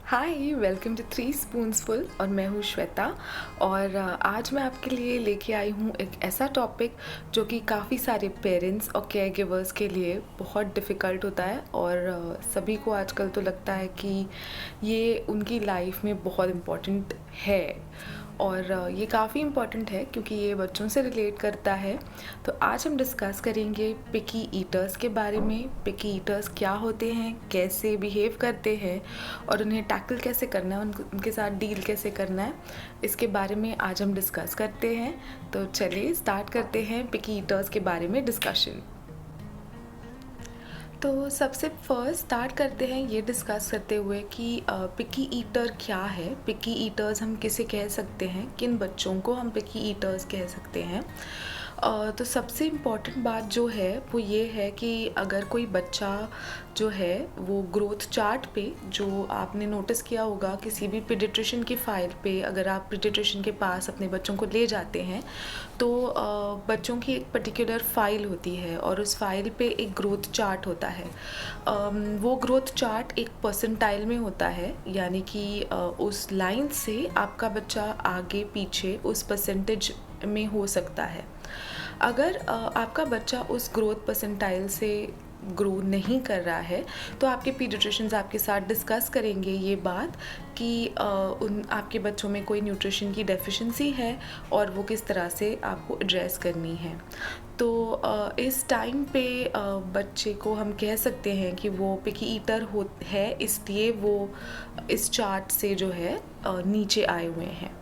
Hi, welcome to three स्पून्सफुल और मैं हूँ श्वेता। और आज मैं आपके लिए लेके आई हूँ एक ऐसा टॉपिक जो कि काफ़ी सारे पेरेंट्स और केयर गिवर्स के लिए बहुत डिफ़िकल्ट होता है और सभी को आजकल तो लगता है कि ये उनकी लाइफ में बहुत इम्पॉर्टेंट है। और ये काफ़ी इम्पॉर्टेंट है क्योंकि ये बच्चों से रिलेट करता है। तो आज हम डिस्कस करेंगे पिकी ईटर्स के बारे में। पिकी ईटर्स क्या होते हैं, कैसे बिहेव करते हैं और उन्हें टैकल कैसे करना है, उनके साथ डील कैसे करना है, इसके बारे में आज हम डिस्कस करते हैं। तो चलिए स्टार्ट करते हैं पिकी ईटर्स के बारे में डिस्कशन। तो सबसे फर्स्ट स्टार्ट करते हैं ये डिस्कस करते हुए कि पिकी ईटर क्या है। पिकी ईटर्स हम किसे कह सकते हैं, किन बच्चों को हम पिकी ईटर्स कह सकते हैं। तो सबसे इम्पॉर्टेंट बात जो है वो ये है कि अगर कोई बच्चा जो है वो ग्रोथ चार्ट पे, जो आपने नोटिस किया होगा किसी भी पीडियाट्रिशियन की फ़ाइल पे, अगर आप पीडियाट्रिशियन के पास अपने बच्चों को ले जाते हैं तो बच्चों की एक पर्टिकुलर फ़ाइल होती है और उस फाइल पे एक ग्रोथ चार्ट होता है। वो ग्रोथ चार्ट एक परसेंटाइल में होता है, यानी कि उस लाइन से आपका बच्चा आगे पीछे उस परसेंटेज में हो सकता है। अगर आपका बच्चा उस ग्रोथ परसेंटाइल से ग्रो नहीं कर रहा है तो आपके पीडियाट्रिशियंस आपके साथ डिस्कस करेंगे ये बात कि उन आपके बच्चों में कोई न्यूट्रिशन की डेफिशिएंसी है और वो किस तरह से आपको एड्रेस करनी है। तो इस टाइम पे बच्चे को हम कह सकते हैं कि वो पिकी ईटर है, इसलिए वो इस चार्ट से जो है नीचे आए हुए हैं।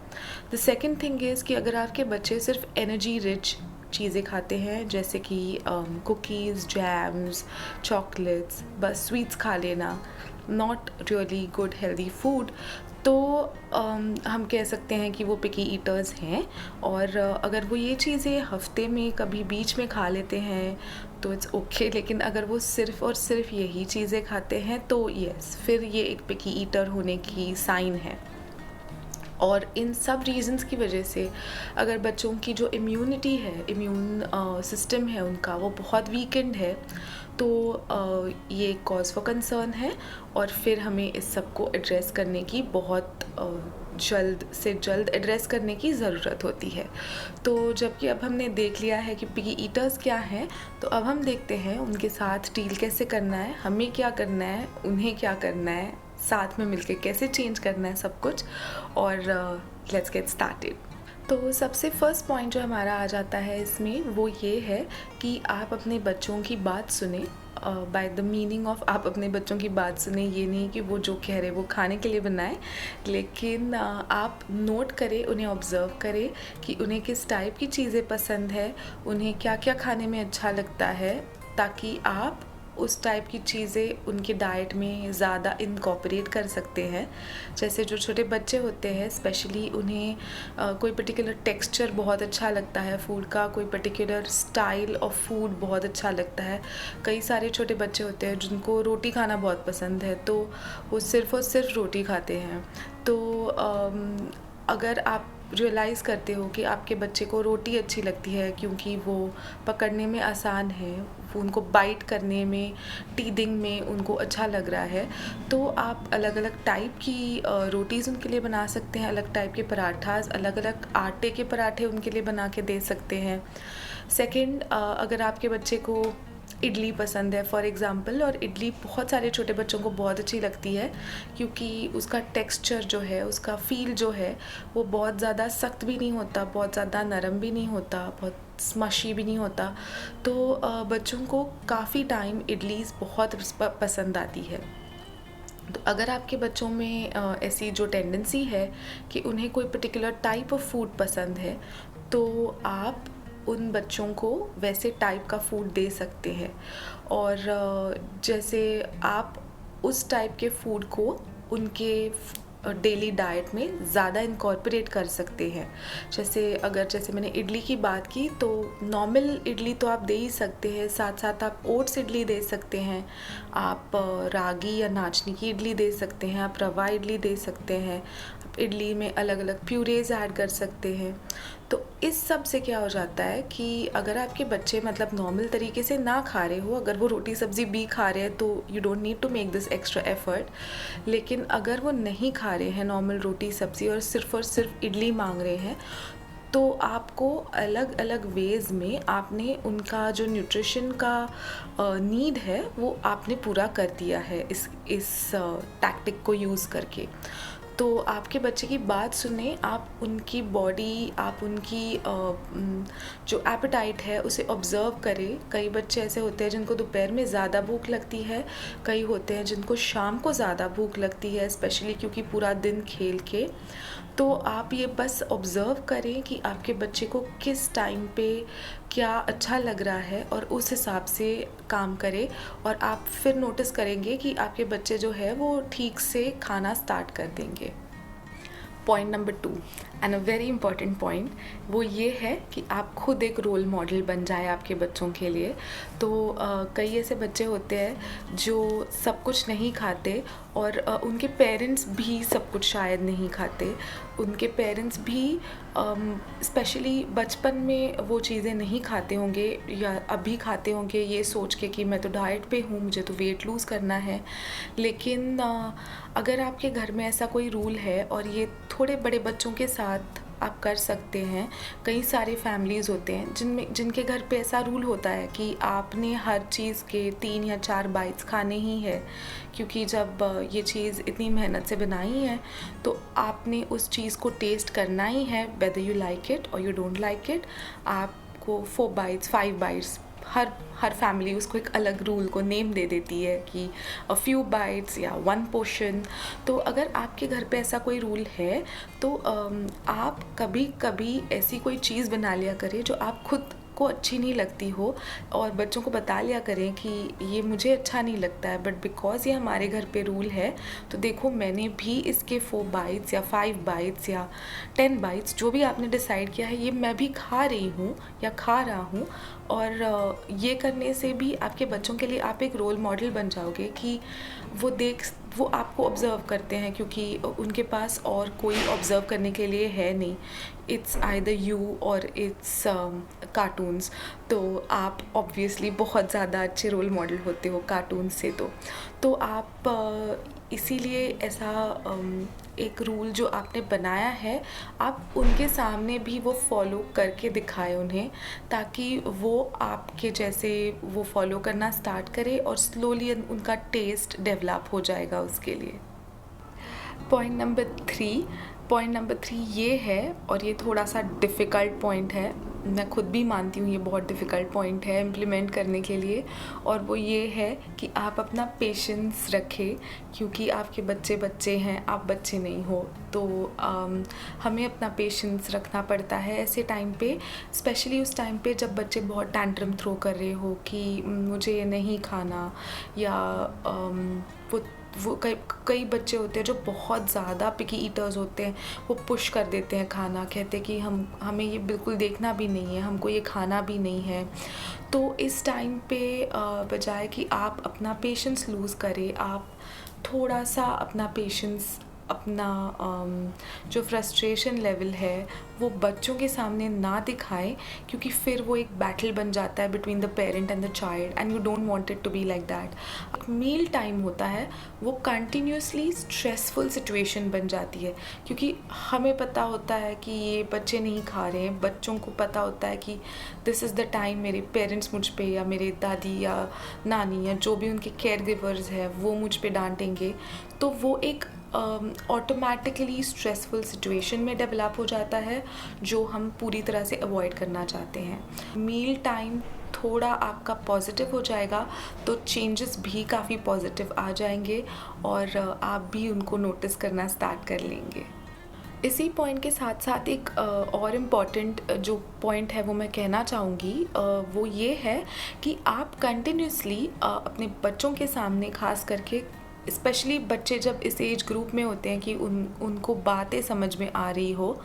द सेकेंड थिंग इज़ कि अगर आपके बच्चे सिर्फ एनर्जी रिच चीज़ें खाते हैं, जैसे कि कुकीज़, जैम्स, चॉकलेट्स, बस स्वीट्स खा लेना, not really good healthy food, तो हम कह सकते हैं कि वो पिकी ईटर्स हैं। और अगर वो ये चीज़ें हफ्ते में कभी बीच में खा लेते हैं तो इट्स ओके, लेकिन अगर वो सिर्फ़ और सिर्फ यही चीज़ें खाते हैं तो यस, फिर ये एक पिकी ईटर होने की साइन है। और इन सब रीज़न्स की वजह से अगर बच्चों की जो इम्यूनिटी है, इम्यून सिस्टम है उनका, वो बहुत वीकेंड है, तो ये कॉज फॉर कंसर्न है और फिर हमें इस सब को एड्रेस करने की बहुत जल्द से जल्द एड्रेस करने की ज़रूरत होती है। तो जबकि अब हमने देख लिया है कि पिकी ईटर्स क्या हैं, तो अब हम देखते हैं उनके साथ डील कैसे करना है, हमें क्या करना है, उन्हें क्या करना है, साथ में मिलके कैसे चेंज करना है सब कुछ। और लेट्स गेट स्टार्टेड। तो सबसे फर्स्ट पॉइंट जो हमारा आ जाता है इसमें वो ये है कि आप अपने बच्चों की बात सुने। बाय द मीनिंग ऑफ आप अपने बच्चों की बात सुने, ये नहीं कि वो जो कह रहे वो खाने के लिए बनाए, लेकिन आप नोट करें, उन्हें ऑब्ज़र्व करें कि उन्हें किस टाइप की चीज़ें पसंद है, उन्हें क्या क्या खाने में अच्छा लगता है, ताकि आप उस टाइप की चीज़ें उनके डाइट में ज़्यादा इनकॉर्पोरेट कर सकते हैं। जैसे जो छोटे बच्चे होते हैं स्पेशली, उन्हें कोई पर्टिकुलर टेक्सचर बहुत अच्छा लगता है फूड का, कोई पर्टिकुलर स्टाइल ऑफ फूड बहुत अच्छा लगता है। कई सारे छोटे बच्चे होते हैं जिनको रोटी खाना बहुत पसंद है, तो वो सिर्फ़ और सिर्फ रोटी खाते हैं। तो अगर आप रियलाइज़ करते हो कि आपके बच्चे को रोटी अच्छी लगती है क्योंकि वो पकड़ने में आसान है, वो उनको बाइट करने में, टीदिंग में उनको अच्छा लग रहा है, तो आप अलग अलग टाइप की रोटीज़ उनके लिए बना सकते हैं, अलग टाइप के पराठास, अलग अलग आटे के पराठे उनके लिए बना के दे सकते हैं। सेकंड, अगर आपके बच्चे को इडली पसंद है फॉर एग्ज़ाम्पल, और इडली बहुत सारे छोटे बच्चों को बहुत अच्छी लगती है क्योंकि उसका टेक्सचर जो है, उसका फ़ील जो है, वो बहुत ज़्यादा सख्त भी नहीं होता, बहुत ज़्यादा नरम भी नहीं होता, बहुत स्मशी भी नहीं होता। तो बच्चों को काफ़ी टाइम इडलीज़ बहुत पसंद आती है। तो अगर आपके बच्चों में ऐसी जो टेंडेंसी है कि उन्हें कोई पर्टिकुलर टाइप ऑफ फूड पसंद है, तो आप उन बच्चों को वैसे टाइप का फूड दे सकते हैं। और जैसे आप उस टाइप के फूड को उनके डेली डाइट में ज़्यादा इनकॉर्पोरेट कर सकते हैं। जैसे मैंने इडली की बात की, तो नॉर्मल इडली तो आप दे ही सकते हैं, साथ साथ आप ओट्स इडली दे सकते हैं, आप रागी या नाचनी की इडली दे सकते हैं, आप रवा इडली दे सकते हैं, इडली में अलग अलग प्यूरेज ऐड कर सकते हैं। तो इस सब से क्या हो जाता है कि अगर आपके बच्चे मतलब नॉर्मल तरीके से ना खा रहे हो, अगर वो रोटी सब्ज़ी भी खा रहे हैं तो you don't need to make this extra effort. लेकिन अगर वो नहीं खा रहे हैं नॉर्मल रोटी सब्ज़ी और सिर्फ इडली मांग रहे हैं, तो आपको अलग अलग वेज़ में आपने उनका जो न्यूट्रिशन का नीड है वो आपने पूरा कर दिया है इस टैक्टिक को यूज़ करके। तो आपके बच्चे की बात सुने, आप उनकी बॉडी, आप उनकी जो एपेटाइट है उसे ऑब्ज़र्व करें। कई बच्चे ऐसे होते हैं जिनको दोपहर में ज़्यादा भूख लगती है, कई होते हैं जिनको शाम को ज़्यादा भूख लगती है, स्पेशली क्योंकि पूरा दिन खेल के। तो आप ये बस ऑब्ज़र्व करें कि आपके बच्चे को किस टाइम पे क्या अच्छा लग रहा है और उस हिसाब से काम करें, और आप फिर नोटिस करेंगे कि आपके बच्चे जो है वो ठीक से खाना स्टार्ट कर देंगे। Point number 2 and a very important point, वो ये है कि आप खुद एक रोल मॉडल बन जाए आपके बच्चों के लिए। तो कई ऐसे बच्चे होते हैं जो सब कुछ नहीं खाते, और उनके पेरेंट्स भी सब कुछ शायद नहीं खाते। उनके पेरेंट्स भी स्पेशली बचपन में वो चीज़ें नहीं खाते होंगे या अभी खाते होंगे ये सोच के कि मैं तो डाइट पे हूँ, मुझे तो वेट लूज़ करना है। लेकिन अगर आपके घर में ऐसा कोई रूल है, और ये थोड़े बड़े बच्चों के साथ आप कर सकते हैं। कई सारे फैमिलीज़ होते हैं जिनके घर पे ऐसा रूल होता है कि आपने हर चीज़ के 3 या 4 बाइट्स खाने ही है, क्योंकि जब ये चीज़ इतनी मेहनत से बनाई है तो आपने उस चीज़ को टेस्ट करना ही है, वेदर यू लाइक इट और यू डोंट लाइक इट। आपको 4 बाइट्स 5 बाइट्स, हर फैमिली उसको एक अलग रूल को नेम दे देती है कि अ फ्यू बाइट्स या 1 पोर्शन। तो अगर आपके घर पे ऐसा कोई रूल है तो आप कभी कभी ऐसी कोई चीज़ बना लिया करें जो आप खुद को अच्छी नहीं लगती हो, और बच्चों को बता लिया करें कि ये मुझे अच्छा नहीं लगता है, बट बिकॉज़ ये हमारे घर पे रूल है तो देखो मैंने भी इसके 4 बाइट्स या 5 बाइट्स या 10 बाइट्स जो भी आपने डिसाइड किया है ये मैं भी खा रही हूँ या खा रहा हूँ। और ये करने से भी आपके बच्चों के लिए आप एक रोल मॉडल बन जाओगे कि वो आपको ऑब्ज़र्व करते हैं, क्योंकि उनके पास और कोई ऑब्ज़र्व करने के लिए है नहीं। इट्स आइदर यू और इट्स कार्टून्स। तो आप ऑब्वियसली बहुत ज़्यादा अच्छे रोल मॉडल होते हो कार्टून से। तो आप इसीलिए ऐसा एक रूल जो आपने बनाया है आप उनके सामने भी वो फॉलो करके दिखाएं उन्हें, ताकि वो आपके जैसे वो फॉलो करना स्टार्ट करे और स्लोली उनका टेस्ट डेवलप हो जाएगा उसके लिए। पॉइंट नंबर 3 ये है, और ये थोड़ा सा डिफ़िकल्ट पॉइंट है, मैं खुद भी मानती हूँ ये बहुत डिफ़िकल्ट पॉइंट है इम्प्लीमेंट करने के लिए, और वो ये है कि आप अपना पेशेंस रखें, क्योंकि आपके बच्चे हैं, आप बच्चे नहीं हो। तो हमें अपना पेशेंस रखना पड़ता है ऐसे टाइम पे, स्पेशली उस टाइम पे जब बच्चे बहुत टैंट्रम थ्रो कर रहे हो कि मुझे ये नहीं खाना, या वो कई बच्चे होते हैं जो बहुत ज़्यादा पिकी ईटर्स होते हैं, वो पुश कर देते हैं खाना, कहते हैं कि हमें ये बिल्कुल देखना भी नहीं है, हमको ये खाना भी नहीं है। तो इस टाइम पे बजाय कि आप अपना पेशेंस लूज़ करें, आप थोड़ा सा अपना पेशेंस, अपना जो फ्रस्ट्रेशन लेवल है वो बच्चों के सामने ना दिखाएं, क्योंकि फिर वो एक बैटल बन जाता है between the parent and the child, and you don't want it to be like that. Meal time होता है वो कंटिन्यूसली स्ट्रेसफुल सिचुएशन बन जाती है, क्योंकि हमें पता होता है कि ये बच्चे नहीं खा रहे हैं, बच्चों को पता होता है कि दिस इज़ द टाइम मेरे पेरेंट्स मुझ पे या मेरे दादी या नानी या जो भी उनके केयर गिवर्स हैं वो मुझ पे डांटेंगे। तो वो एक ऑटोमेटिकली स्ट्रेसफुल सिचुएशन में डेवलप हो जाता है, जो हम पूरी तरह से अवॉइड करना चाहते हैं। मील टाइम थोड़ा आपका पॉजिटिव हो जाएगा तो चेंजेस भी काफ़ी पॉजिटिव आ जाएंगे, और आप भी उनको नोटिस करना स्टार्ट कर लेंगे। इसी पॉइंट के साथ साथ एक और इम्पॉर्टेंट जो पॉइंट है वो मैं कहना चाहूँगी, वो ये है कि आप कंटिन्यूसली अपने बच्चों के सामने, ख़ास करके स्पेशली बच्चे जब इस एज ग्रुप में होते हैं कि उनको बातें समझ में आ रही हो,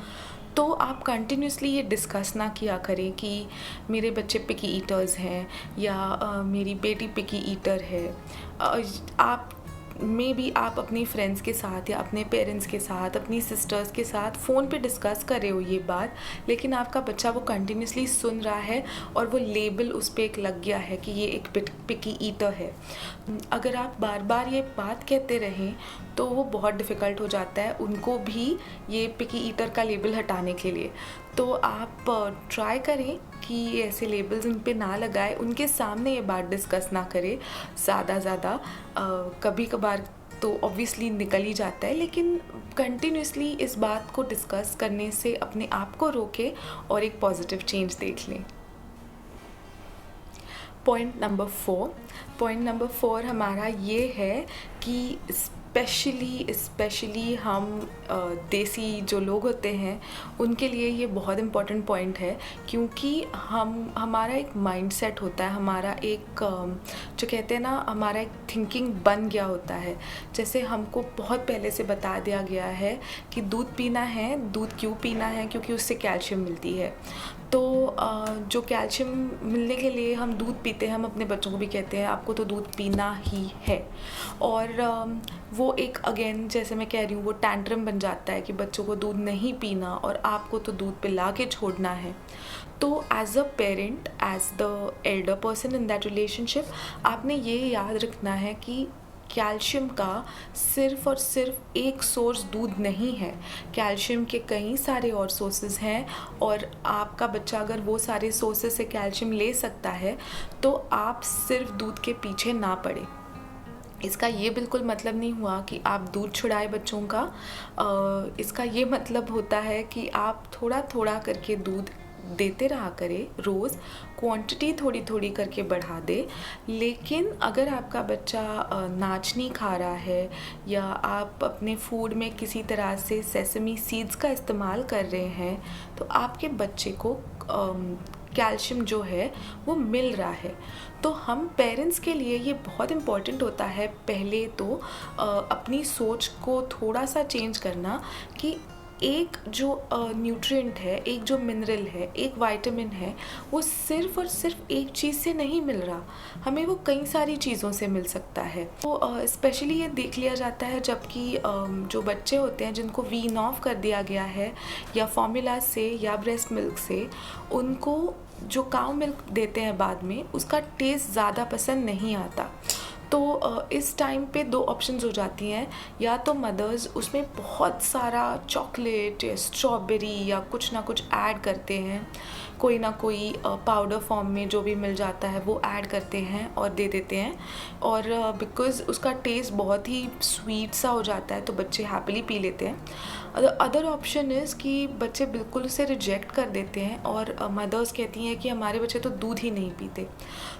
तो आप कंटिन्यूसली ये डिस्कस ना किया करें कि मेरे बच्चे पिकी ईटर्स हैं या मेरी बेटी पिकी ईटर है। आप मे बी आप अपनी फ्रेंड्स के साथ या अपने पेरेंट्स के साथ, अपनी सिस्टर्स के साथ फ़ोन पे डिस्कस कर रहे हो ये बात, लेकिन आपका बच्चा वो कंटिन्यूसली सुन रहा है और वो लेबल उस पर एक लग गया है कि ये एक पिकी ईटर है। अगर आप बार बार ये बात कहते रहें तो वो बहुत डिफ़िकल्ट हो जाता है उनको भी ये पिकी ईटर का लेबल हटाने के लिए। तो आप ट्राई करें कि ऐसे लेबल्स उन पे ना लगाए, उनके सामने ये बात डिस्कस ना करें ज़्यादा। कभी कभार तो ऑब्वियसली निकल ही जाता है, लेकिन कंटिन्यूसली इस बात को डिस्कस करने से अपने आप को रोके और एक पॉजिटिव चेंज देख लें। पॉइंट नंबर 4 हमारा ये है कि स्पेशली हम देसी जो लोग होते हैं उनके लिए ये बहुत इम्पॉर्टेंट पॉइंट है, क्योंकि हमारा एक माइंडसेट होता है, हमारा एक जो कहते हैं ना, हमारा एक थिंकिंग बन गया होता है। जैसे हमको बहुत पहले से बता दिया गया है कि दूध पीना है, दूध क्यों पीना है, क्योंकि उससे कैल्शियम मिलती है। तो जो कैल्शियम मिलने के लिए हम दूध पीते हैं, हम अपने बच्चों को भी कहते हैं आपको तो दूध पीना ही है। और वो एक अगेन जैसे मैं कह रही हूँ वो टैंट्रम बन जाता है कि बच्चों को दूध नहीं पीना और आपको तो दूध पिला के छोड़ना है। तो as a parent, as the elder person in that relationship, आपने ये याद रखना है कि कैल्शियम का सिर्फ़ और सिर्फ एक सोर्स दूध नहीं है। कैल्शियम के कई सारे और सोर्सेज हैं, और आपका बच्चा अगर वो सारे सोर्सेज से कैल्शियम ले सकता है तो आप सिर्फ दूध के पीछे ना पड़े। इसका ये बिल्कुल मतलब नहीं हुआ कि आप दूध छुड़ाए बच्चों का। इसका ये मतलब होता है कि आप थोड़ा थोड़ा करके दूध देते रहा करें, रोज़ क्वांटिटी थोड़ी थोड़ी करके बढ़ा दे। लेकिन अगर आपका बच्चा नाच नहीं खा रहा है या आप अपने फूड में किसी तरह से सेसमी सीड्स का इस्तेमाल कर रहे हैं, तो आपके बच्चे को कैल्शियम जो है वो मिल रहा है। तो हम पेरेंट्स के लिए ये बहुत इम्पॉर्टेंट होता है पहले तो अपनी सोच को थोड़ा सा चेंज करना कि एक जो न्यूट्रिएंट है, एक जो मिनरल है, एक विटामिन है, वो सिर्फ़ और सिर्फ एक चीज़ से नहीं मिल रहा, हमें वो कई सारी चीज़ों से मिल सकता है। तो स्पेशली ये देख लिया जाता है जबकि जो बच्चे होते हैं जिनको वीन ऑफ कर दिया गया है या फॉर्मूला से या ब्रेस्ट मिल्क से, उनको जो काउ मिल्क देते हैं बाद में, उसका टेस्ट ज़्यादा पसंद नहीं आता। तो इस टाइम पे 2 ऑप्शंस हो जाती हैं, या तो मदर्स उसमें बहुत सारा चॉकलेट या स्ट्रॉबेरी या कुछ ना कुछ ऐड करते हैं, कोई ना कोई पाउडर फॉर्म में जो भी मिल जाता है वो ऐड करते हैं और दे देते हैं, और बिकॉज़ उसका टेस्ट बहुत ही स्वीट सा हो जाता है तो बच्चे हैप्पीली पी लेते हैं। अदर ऑप्शन इज़ कि बच्चे बिल्कुल उसे रिजेक्ट कर देते हैं और मदर्स कहती हैं कि हमारे बच्चे तो दूध ही नहीं पीते।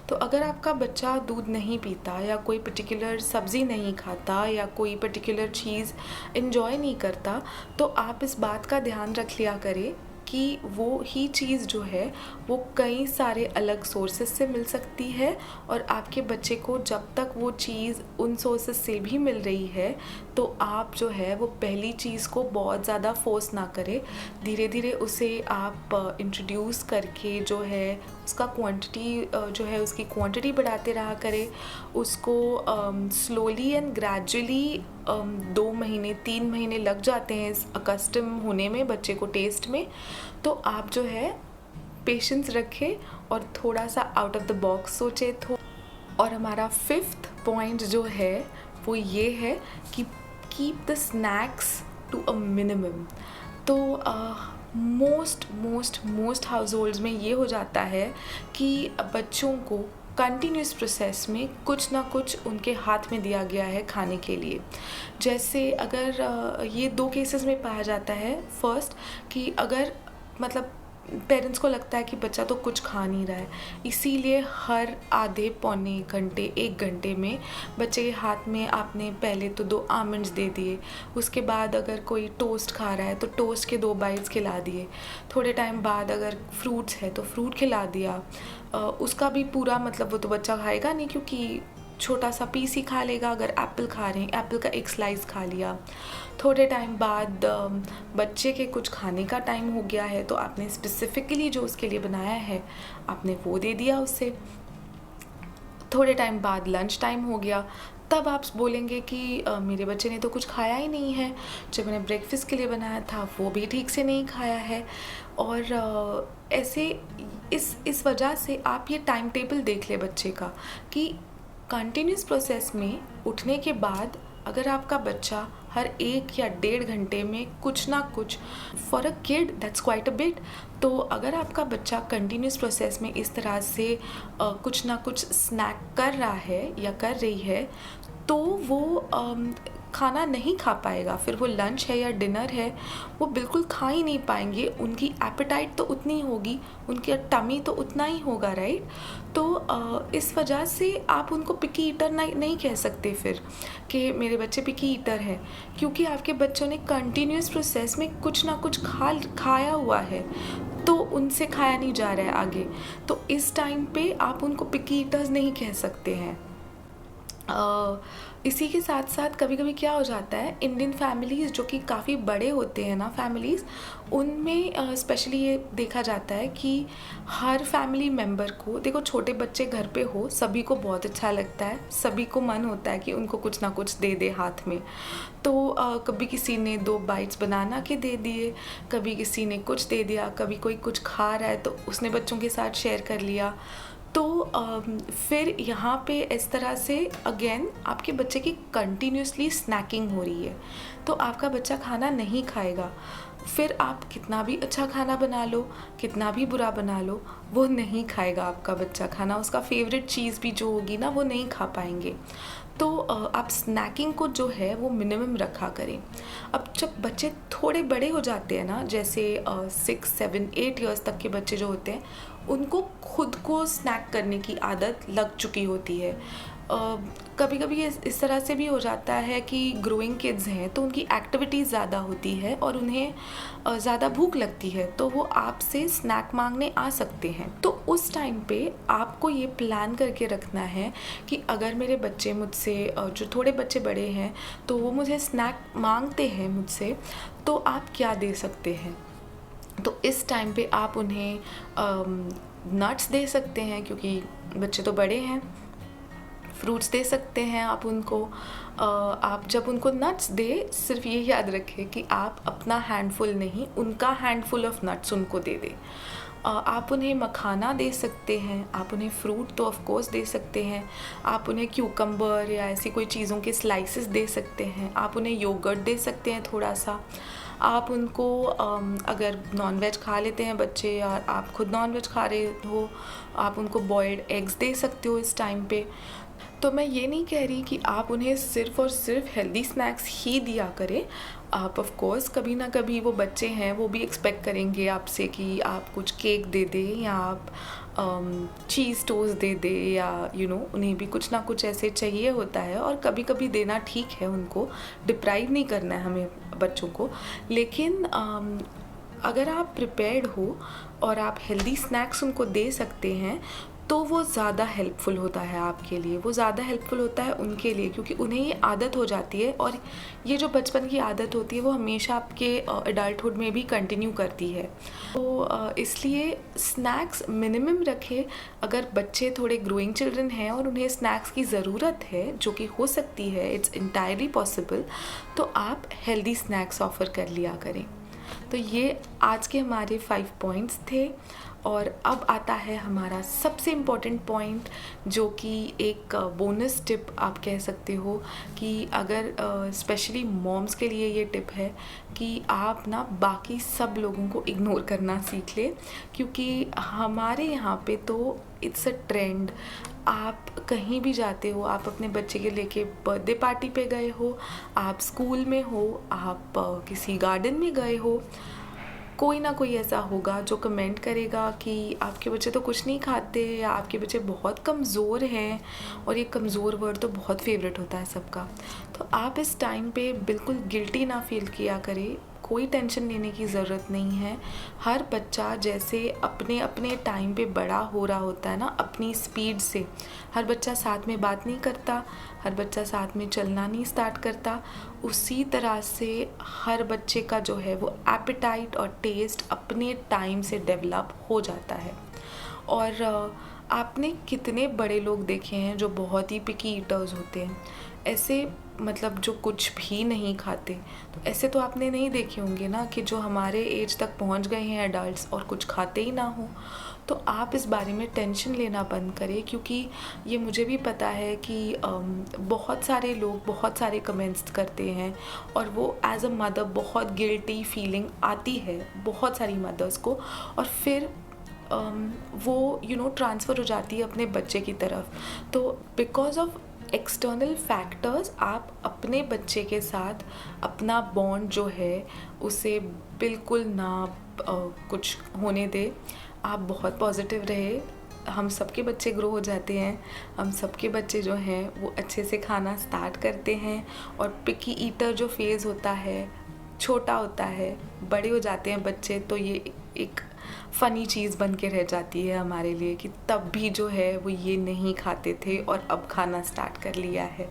तो अगर आपका बच्चा दूध नहीं पीता या कोई पर्टिकुलर सब्ज़ी नहीं खाता या कोई पर्टिकुलर चीज़ एंजॉय नहीं करता, तो आप इस बात का ध्यान रख लिया करें कि वो ही चीज़ जो है वो कई सारे अलग सोर्सेस से मिल सकती है, और आपके बच्चे को जब तक वो चीज़ उन सोर्सेस से भी मिल रही है तो आप जो है वो पहली चीज़ को बहुत ज़्यादा फोर्स ना करें। धीरे धीरे उसे आप इंट्रोड्यूस करके जो है उसका क्वांटिटी जो है उसकी क्वांटिटी बढ़ाते रहा करें। उसको स्लोली एंड ग्रेजुअली 2 महीने 3 महीने लग जाते हैं इस अकस्टम होने में बच्चे को टेस्ट में। तो आप जो है पेशेंस रखें और थोड़ा सा आउट ऑफ द बॉक्स सोचे। और हमारा 5th पॉइंट जो है वो ये है कि keep the snacks to a minimum. तो मोस्ट हाउस होल्ड्स में ये हो जाता है कि बच्चों को कंटिन्यूस प्रोसेस में कुछ ना कुछ उनके हाथ में दिया गया है खाने के लिए। जैसे अगर ये 2 केसेस में पाया जाता है। फर्स्ट कि अगर मतलब पेरेंट्स को लगता है कि बच्चा तो कुछ खा नहीं रहा है, इसीलिए हर आधे पौने घंटे 1 घंटे में बच्चे के हाथ में आपने पहले तो 2 आमंड्स दे दिए, उसके बाद अगर कोई टोस्ट खा रहा है तो टोस्ट के 2 बाइट्स खिला दिए, थोड़े टाइम बाद अगर फ्रूट्स है तो फ्रूट खिला दिया। उसका भी पूरा मतलब वो तो बच्चा खाएगा नहीं, क्योंकि छोटा सा पीस ही खा लेगा। अगर एप्पल खा रहे हैं, एप्पल का 1 स्लाइस खा लिया। थोड़े टाइम बाद बच्चे के कुछ खाने का टाइम हो गया है तो आपने स्पेसिफिकली जो उसके लिए बनाया है आपने वो दे दिया उसे। थोड़े टाइम बाद लंच टाइम हो गया तब आप बोलेंगे कि मेरे बच्चे ने तो कुछ खाया ही नहीं है, जब मैंने ब्रेकफ़ास्ट के लिए बनाया था वो भी ठीक से नहीं खाया है। और ऐसे इस वजह से आप ये टाइम टेबल देख लें बच्चे का कि कंटिन्यूस प्रोसेस में उठने के बाद अगर आपका बच्चा हर 1 या 1.5 घंटे में कुछ ना कुछ, for a kid that's quite a bit, तो अगर आपका बच्चा कंटिन्यूस प्रोसेस में इस तरह से कुछ ना कुछ स्नैक कर रहा है या कर रही है, तो वो खाना नहीं खा पाएगा। फिर वो लंच है या डिनर है, वो बिल्कुल खा ही नहीं पाएंगे। उनकी एपेटाइट तो उतनी होगी, उनका टमी तो उतना ही होगा, राइट? तो इस वजह से आप उनको पिकी ईटर नहीं कह सकते फिर कि मेरे बच्चे पिकी ईटर है, क्योंकि आपके बच्चों ने कंटिन्यूस प्रोसेस में कुछ ना कुछ खाया हुआ है, तो उनसे खाया नहीं जा रहा है आगे। तो इस टाइम पे आप उनको पिकी ईटर्स नहीं कह सकते हैं। इसी के साथ साथ कभी-कभी क्या हो जाता है, इंडियन फैमिलीज़ जो कि काफ़ी बड़े होते हैं ना फैमिलीज़, उनमें स्पेशली ये देखा जाता है कि हर फैमिली मेंबर को, देखो छोटे बच्चे घर पे हो, सभी को बहुत अच्छा लगता है, सभी को मन होता है कि उनको कुछ ना कुछ दे दे हाथ में। तो कभी किसी ने 2 बाइट्स बनाना के दे दिए, कभी किसी ने कुछ दे दिया, कभी कोई कुछ खा रहा है तो उसने बच्चों के साथ शेयर कर लिया। तो फिर यहाँ पे इस तरह से अगेन आपके बच्चे की कंटिन्यूसली स्नैकिंग हो रही है, तो आपका बच्चा खाना नहीं खाएगा। फिर आप कितना भी अच्छा खाना बना लो, कितना भी बुरा बना लो, वो नहीं खाएगा आपका बच्चा खाना। उसका फेवरेट चीज़ भी जो होगी ना, वो नहीं खा पाएंगे। तो आप स्नैकिंग को जो है वो मिनिमम रखा करें। अब जब बच्चे थोड़े बड़े हो जाते हैं ना, जैसे 6, 7, 8 इयर्स तक के बच्चे जो होते हैं, उनको खुद को स्नैक करने की आदत लग चुकी होती है। कभी कभी इस तरह से भी हो जाता है कि ग्रोइंग किड्स हैं तो उनकी एक्टिविटीज़ ज़्यादा होती है और उन्हें ज़्यादा भूख लगती है, तो वो आपसे स्नैक मांगने आ सकते हैं। तो उस टाइम पे आपको ये प्लान करके रखना है कि अगर मेरे बच्चे मुझसे, जो थोड़े बच्चे बड़े हैं, तो वो मुझे स्नैक मांगते हैं मुझसे, तो आप क्या दे सकते हैं। तो इस टाइम पे आप उन्हें नट्स दे सकते हैं, क्योंकि बच्चे तो बड़े हैं। फ्रूट्स दे सकते हैं आप उनको। आप जब उनको नट्स दे, सिर्फ ये याद रखें कि आप अपना हैंडफुल नहीं, उनका हैंडफुल ऑफ नट्स उनको दे दें। आप उन्हें मखाना दे सकते हैं, आप उन्हें फ्रूट तो ऑफ कोर्स दे सकते हैं, आप उन्हें क्यूकम्बर या ऐसी कोई चीज़ों के स्लाइसेस दे सकते हैं, आप उन्हें योगर्ट दे सकते हैं थोड़ा सा। आप उनको अगर नॉनवेज खा लेते हैं बच्चे और आप खुद नॉनवेज खा रहे हो, आप उनको बॉइल्ड एग्स दे सकते हो इस टाइम पे। तो मैं ये नहीं कह रही कि आप उन्हें सिर्फ़ और सिर्फ हेल्दी स्नैक्स ही दिया करें। आप ऑफ कोर्स कभी ना कभी, वो बच्चे हैं, वो भी एक्सपेक्ट करेंगे आपसे कि आप कुछ केक दे दें या आप चीज़ टोस्ट दे दें, या उन्हें भी कुछ ना कुछ ऐसे चाहिए होता है, और कभी कभी देना ठीक है, उनको डिप्राइव नहीं करना है हमें बच्चों को। लेकिन अगर आप प्रिपेयर्ड हो और आप हेल्दी स्नैक्स उनको दे सकते हैं, तो वो ज़्यादा हेल्पफुल होता है आपके लिए, वो ज़्यादा हेल्पफुल होता है उनके लिए, क्योंकि उन्हें ये आदत हो जाती है, और ये जो बचपन की आदत होती है वो हमेशा आपके एडल्टहुड में भी कंटिन्यू करती है। तो इसलिए स्नैक्स मिनिमम रखें। अगर बच्चे थोड़े ग्रोइंग चिल्ड्रन हैं और उन्हें स्नैक्स की ज़रूरत है, जो कि हो सकती है, इट्स इंटायरली पॉसिबल, तो आप हेल्दी स्नैक्स ऑफ़र कर लिया करें। तो ये आज के हमारे 5 पॉइंट्स थे। और अब आता है हमारा सबसे इम्पॉर्टेंट पॉइंट, जो कि एक बोनस टिप आप कह सकते हो, कि अगर स्पेशली मॉम्स के लिए ये टिप है कि आप ना बाकी सब लोगों को इग्नोर करना सीख लें, क्योंकि हमारे यहाँ पे तो इट्स अ ट्रेंड। आप कहीं भी जाते हो, आप अपने बच्चे के लेके बर्थडे पार्टी पे गए हो, आप स्कूल में हो, आप किसी गार्डन में गए हो, कोई ना कोई ऐसा होगा जो कमेंट करेगा कि आपके बच्चे तो कुछ नहीं खाते, या आपके बच्चे बहुत कमज़ोर हैं। और ये कमज़ोर वर्ड तो बहुत फेवरेट होता है सबका। तो आप इस टाइम पे बिल्कुल गिल्टी ना फील किया करें, कोई टेंशन लेने की ज़रूरत नहीं है। हर बच्चा जैसे अपने अपने टाइम पे बड़ा हो रहा होता है ना, अपनी स्पीड से, हर बच्चा साथ में बात नहीं करता, हर बच्चा साथ में चलना नहीं स्टार्ट करता, उसी तरह से हर बच्चे का जो है वो एपेटाइट और टेस्ट अपने टाइम से डेवलप हो जाता है। और आपने कितने बड़े लोग देखे हैं जो बहुत ही पिकी ईटर्स होते हैं, ऐसे मतलब जो कुछ भी नहीं खाते, तो ऐसे तो आपने नहीं देखे होंगे ना कि जो हमारे एज तक पहुंच गए हैं एडल्ट्स और कुछ खाते ही ना हो। तो आप इस बारे में टेंशन लेना बंद करें, क्योंकि ये मुझे भी पता है कि बहुत सारे लोग बहुत सारे कमेंट्स करते हैं और वो एज अ मदर बहुत गिल्टी फीलिंग आती है बहुत सारी मदर्स को, और फिर वो ट्रांसफ़र हो जाती है अपने बच्चे की तरफ। तो बिकॉज़ ऑफ एक्सटर्नल फैक्टर्स आप अपने बच्चे के साथ अपना बॉन्ड जो है उसे बिल्कुल ना कुछ होने दें। आप बहुत पॉजिटिव रहे। हम सबके बच्चे ग्रो हो जाते हैं, हम सबके बच्चे जो हैं वो अच्छे से खाना स्टार्ट करते हैं, और पिकी ईटर जो फेज़ होता है छोटा होता है, बड़े हो जाते हैं बच्चे, तो ये एक फ़नी चीज़ बन के रह जाती है हमारे लिए कि तब भी जो है वो ये नहीं खाते थे और अब खाना स्टार्ट कर लिया है।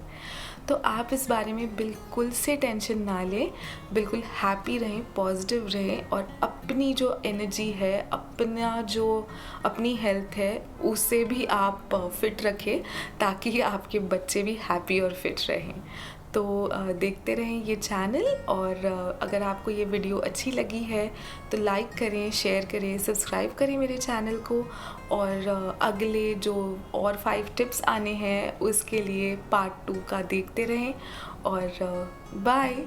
तो आप इस बारे में बिल्कुल से टेंशन ना लें, बिल्कुल हैप्पी रहें, पॉजिटिव रहें, और अपनी जो एनर्जी है, अपनी हेल्थ है, उसे भी आप फिट रखें ताकि आपके बच्चे भी हैप्पी और फिट रहें। तो देखते रहें ये चैनल, और अगर आपको ये वीडियो अच्छी लगी है तो लाइक करें, शेयर करें, सब्सक्राइब करें मेरे चैनल को, और अगले जो और 5 टिप्स आने हैं उसके लिए पार्ट 2 का देखते रहें, और बाय।